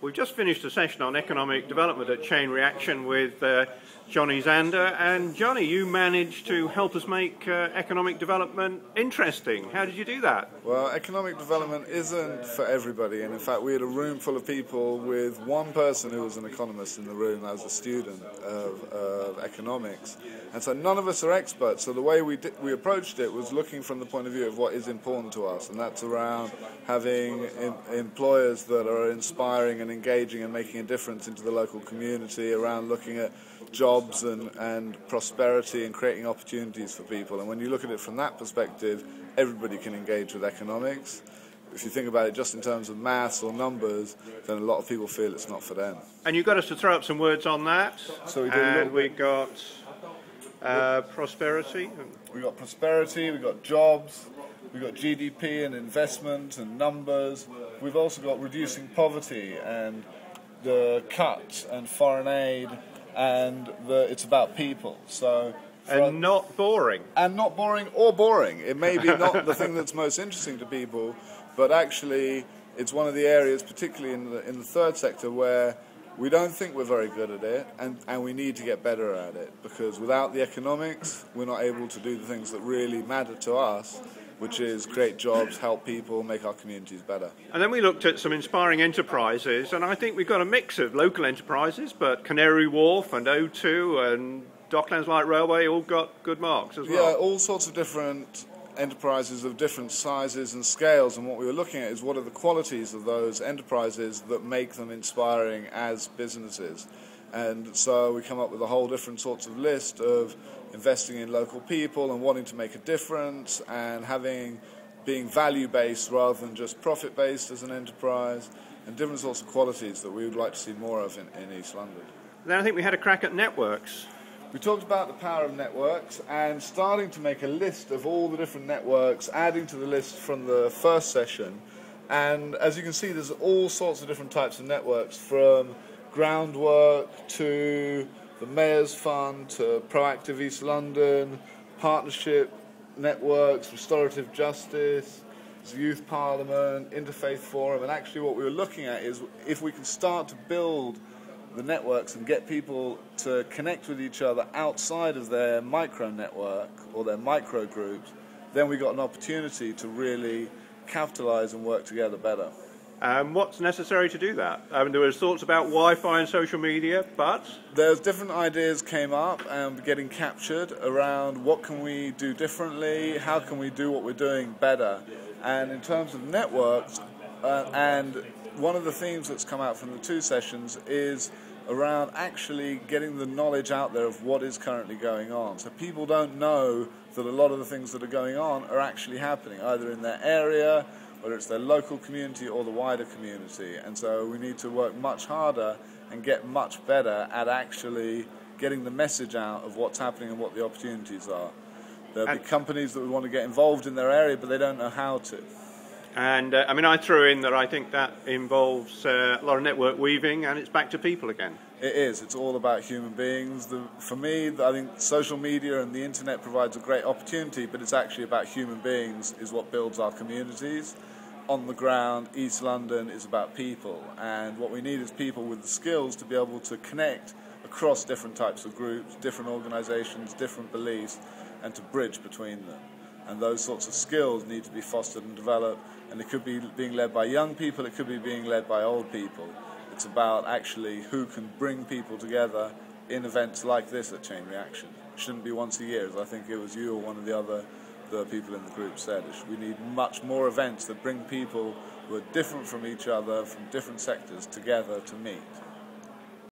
We've just finished a session on economic development at Chain Reaction with Jonny Zander. And Jonny, you managed to help us make economic development interesting. How did you do that? Well, economic development isn't for everybody, and in fact we had a room full of people with one person who was an economist in the room as a student of economics. And so none of us are experts, so the way we approached it was looking from the point of view of what is important to us, and that's around having employers that are inspiring and engaging and making a difference into the local community, around looking at jobs and prosperity and creating opportunities for people. And when you look at it from that perspective, everybody can engage with economics. If you think about it just in terms of maths or numbers, then a lot of people feel it's not for them. And you got us to throw up some words on that. So we did, and we got prosperity. We got prosperity, we got jobs, we got GDP and investment and numbers. We've also got reducing poverty and the cuts and foreign aid, and it's about people. So and not boring. And not boring or boring. It may be not the thing that's most interesting to people, but actually it's one of the areas, particularly in the third sector, where we don't think we're very good at it, and we need to get better at it, because without the economics, we're not able to do the things that really matter to us, which is create jobs, help people, make our communities better. And then we looked at some inspiring enterprises, and I think we've got a mix of local enterprises, but Canary Wharf and O2 and Docklands Light Railway all got good marks as well. Yeah, all sorts of different enterprises of different sizes and scales, and what we were looking at is what are the qualities of those enterprises that make them inspiring as businesses. And so we come up with a whole different sorts of list of investing in local people and wanting to make a difference, and being value-based rather than just profit-based as an enterprise, and different sorts of qualities that we would like to see more of in East London. Then I think we had a crack at networks. We talked about the power of networks and starting to make a list of all the different networks, adding to the list from the first session. And as you can see, there's all sorts of different types of networks, from groundwork to the Mayor's Fund to Proactive East London, partnership networks, restorative justice, youth parliament, interfaith forum. And actually what we were looking at is if we can start to build the networks and get people to connect with each other outside of their micro network or their micro groups, then we got an opportunity to really capitalize and work together better. What's necessary to do that? I mean, there was thoughts about Wi-Fi and social media, but there's different ideas came up and getting captured around what can we do differently, how can we do what we're doing better. And in terms of networks, and one of the themes that's come out from the two sessions is around actually getting the knowledge out there of what is currently going on. So people don't know that a lot of the things that are going on are actually happening, either in their area, whether it's their local community or the wider community. And so we need to work much harder and get much better at actually getting the message out of what's happening and what the opportunities are. There'll be companies that would want to get involved in their area, but they don't know how to. And I mean, I threw in that I think that involves a lot of network weaving, and it's back to people again. It is. It's all about human beings. For me, I think social media and the internet provides a great opportunity, but it's actually about human beings is what builds our communities. On the ground, East London is about people, and what we need is people with the skills to be able to connect across different types of groups, different organisations, different beliefs, and to bridge between them. And those sorts of skills need to be fostered and developed, and it could be being led by young people, it could be being led by old people. It's about actually who can bring people together in events like this at Chain Reaction. It shouldn't be once a year, as I think it was you or one of the people in the group said. We need much more events that bring people who are different from each other, from different sectors, together to meet.